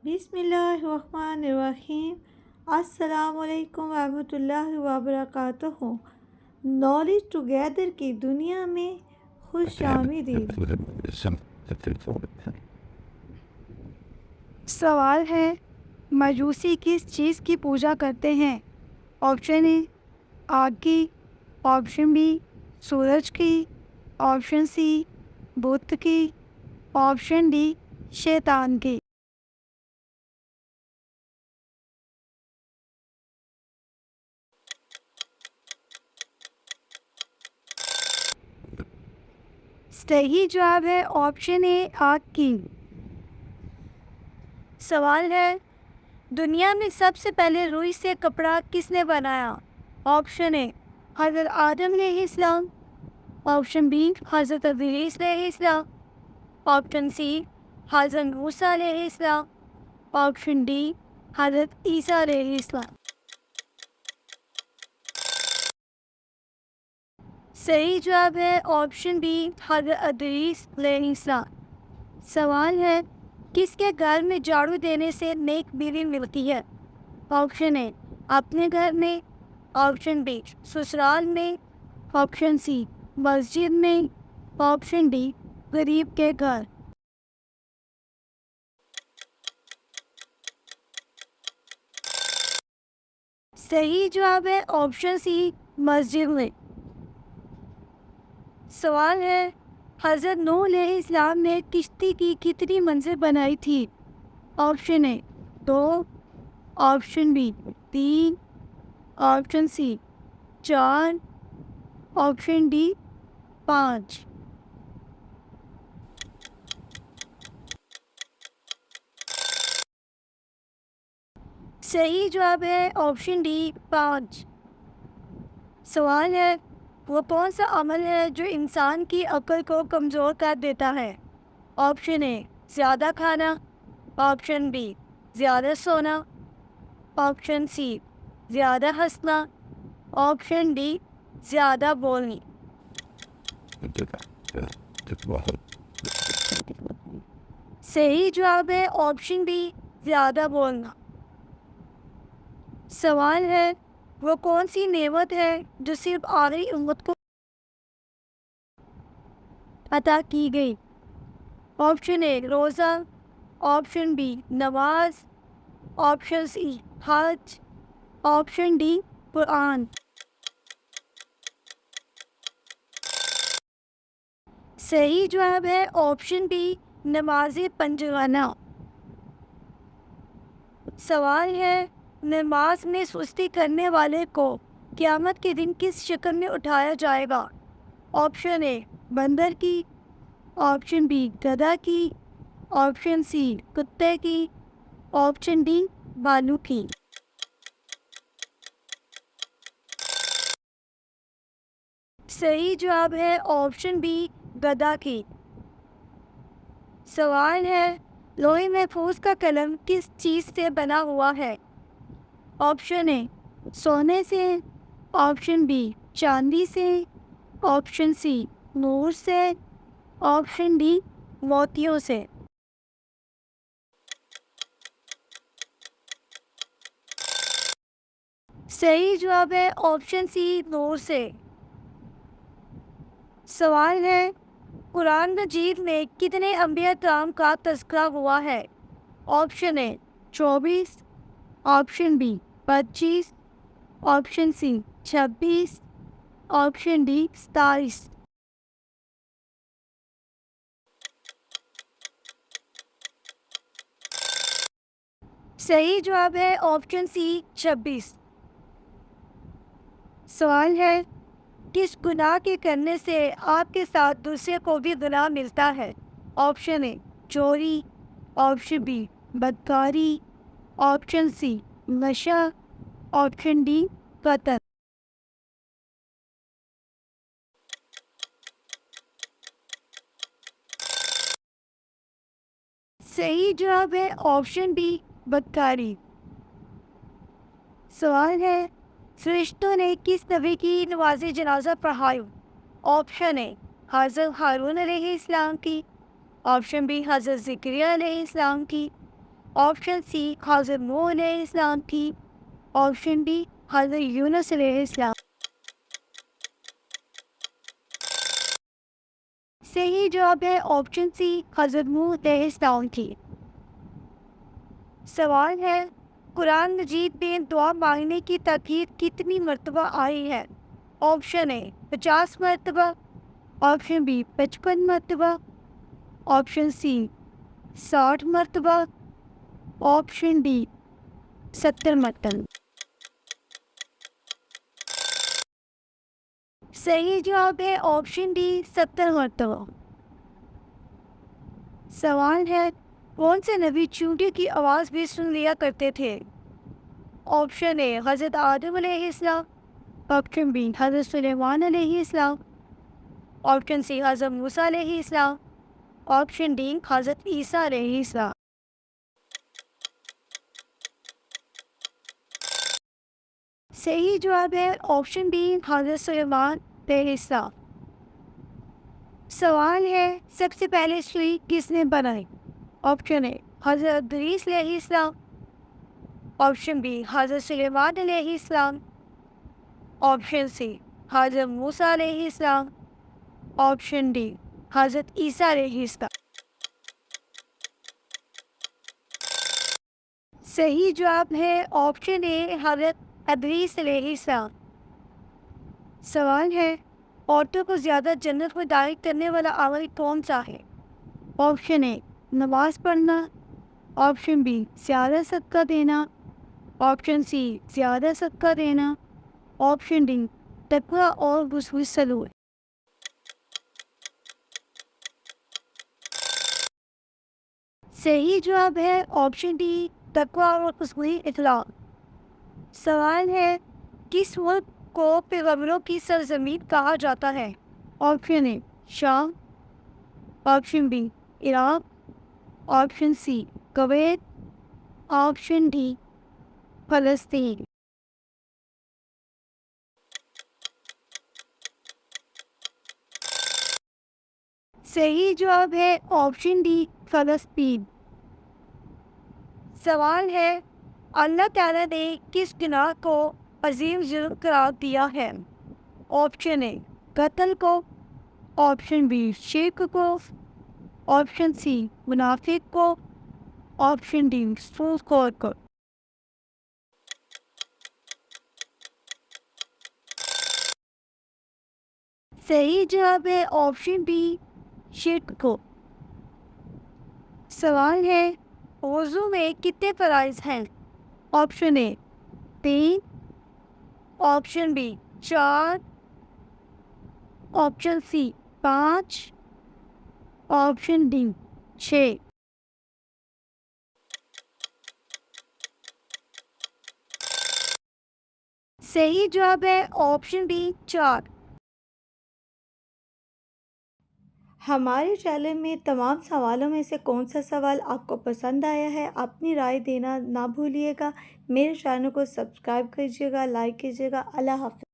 بسم اللہ الرحمن الرحیم۔ السلام علیکم ورحمۃ اللہ وبرکاتہ۔ نالج ٹوگیدر کی دنیا میں خوش آمدید۔ سوال ہے، مجوسی کس چیز کی پوجا کرتے ہیں؟ آپشن اے آگ کی، آپشن بی سورج کی، آپشن سی بت کی، آپشن ڈی شیطان کی۔ صحیح جواب ہے آپشن اے آگ کی۔ سوال ہے، دنیا میں سب سے پہلے روئی سے کپڑا کس نے بنایا؟ آپشن اے حضرت آدم علیہ السلام، آپشن بی حضرت ادریس علیہ السلام، آپشن سی حضرت موسیٰ علیہ السلام، آپشن ڈی حضرت عیسیٰ علیہ السلام۔ صحیح جواب ہے آپشن بی حضرت ادریس علیہ السلام۔ سوال ہے، کس کے گھر میں جھاڑو دینے سے نیک بیوی ملتی ہے؟ آپشن اے اپنے گھر میں، آپشن بی سسرال میں، آپشن سی مسجد میں، آپشن ڈی غریب کے گھر۔ صحیح جواب ہے آپشن سی مسجد میں۔ سوال ہے، حضرت نوح علیہ السلام نے کشتی کی کتنی منزل بنائی تھی؟ Option A 2، option B 3، option C 4، option D 5۔ صحیح جواب ہے آپشن ڈی 5۔ سوال ہے، وہ کون سا عمل ہے جو انسان کی عقل کو کمزور کر دیتا ہے؟ آپشن اے زیادہ کھانا، آپشن بی زیادہ سونا، آپشن سی زیادہ ہنسنا، آپشن ڈی زیادہ بولنا۔ صحیح جواب ہے آپشن بی زیادہ بولنا۔ سوال ہے، وہ کون سی نعمت ہے جو صرف آخری امت کو عطا کی گئی؟ آپشن اے روزہ، آپشن بی نماز، آپشن سی حج، آپشن ڈی قرآن۔ صحیح جواب ہے آپشن بی نماز پنجگانہ۔ سوال ہے، نماز میں سستی کرنے والے کو قیامت کے دن کس شکل میں اٹھایا جائے گا؟ آپشن اے بندر کی، آپشن بی گدھا کی، آپشن سی کتے کی، آپشن ڈی بھالو کی۔ صحیح جواب ہے آپشن بی گدھا کی۔ سوال ہے، لوح محفوظ کا قلم کس چیز سے بنا ہوا ہے؟ آپشن اے سونے سے، آپشن بی چاندی سے، آپشن سی نور سے، آپشن ڈی موتیوں سے۔ صحیح جواب ہے آپشن سی نور سے۔ سوال ہے، قرآن مجید میں کتنے انبیاء کرام کا تذکرہ ہوا ہے؟ Option A 24، option B 25، option C 26، option D 27۔ صحیح جواب ہے آپشن سی 26۔ سوال ہے، کس گناہ کے کرنے سے آپ کے ساتھ دوسرے کو بھی گناہ ملتا ہے؟ آپشن اے چوری، آپشن بی بدکاری، آپشن سی نشہ، آپشن ڈی قتل۔ صحیح جواب ہے آپشن بی بدکاری۔ سوال ہے، فرشتوں نے کس نبی کی نماز جنازہ پڑھائی؟ آپشن اے حضرت ہارون علیہ السلام کی، آپشن بی حضرت زکریا علیہ السلام کی، آپشن سی حضرت نوح علیہ السلام تھی. آپشن ڈی حضرت یونس علیہ السلام. صحیح جواب ہے آپشن سی حضرت نوح علیہ السلام تھی. سوال ہے قرآن مجید میں دعا مانگنے کی تاکید کتنی مرتبہ آئی ہے؟ آپشن اے 50 مرتبہ، آپشن بی 55 مرتبہ، آپشن سی 60 مرتبہ، آپشن ڈی 70 مرتبہ. صحیح جواب ہے آپشن ڈی 70 مرتبہ. سوال ہے کون سے نبی چونٹی کی آواز بھی سن لیا کرتے تھے؟ آپشن اے حضرت آدم علیہ السلام، آپشن بی حضرت سلیمان علیہ السلام، آپشن سی حضرت موسیٰ علیہ السلام، آپشن ڈی حضرت عیسیٰ علیہ السلام. صحیح جواب ہے آپشن بی حضرت سلیمان علیہ السلام. سوال ہے سب سے پہلے سوئی کس نے بنائی؟ آپشن اے حضرت ادریس علیہ السلام، آپشن بی حضرت سلیمان علیہ السلام، آپشن سی حضرت موسیٰ علیہ السلام، آپشن ڈی حضرت عیسیٰ علیہ السلام. صحیح جواب ہے آپشن اے حضرت ادریس علیہ السلام. سوال ہے عورتوں کو زیادہ جنت میں داخل کرنے والا عمل کون سا ہے؟ آپشن اے نماز پڑھنا، آپشن بی زیادہ صدقہ دینا، آپشن سی زیادہ صدقہ دینا، آپشن ڈی تقویٰ اور حسن سلوک. صحیح جواب ہے آپشن ڈی تقویٰ اور حسن اخلاق. سوال ہے کس ملک کو پیغمبروں کی سرزمین کہا جاتا ہے؟ آپشن اے شام، option B Iraq, option C Kuwait, option D فلسطین. صحیح جواب ہے آپشن ڈی فلسطین. سوال ہے اللہ تعالیٰ نے کس گناہ کو عظیم جرم قرار دیا ہے؟ آپشن اے قتل کو، آپشن بی شرک کو، آپشن سی منافق کو، آپشن ڈی سود خور کو. صحیح جواب ہے آپشن بی شرک کو. سوال ہے وضو میں کتنے فرائض ہیں؟ Option A 3، option B 4، option C 5، option D 6. صحیح جواب ہے آپشن بی 4. ہمارے چینل میں تمام سوالوں میں سے کون سا سوال آپ کو پسند آیا ہے؟ اپنی رائے دینا نہ بھولیے گا. میرے چینل کو سبسکرائب کیجیے گا، لائک کیجیے گا. اللہ حافظ.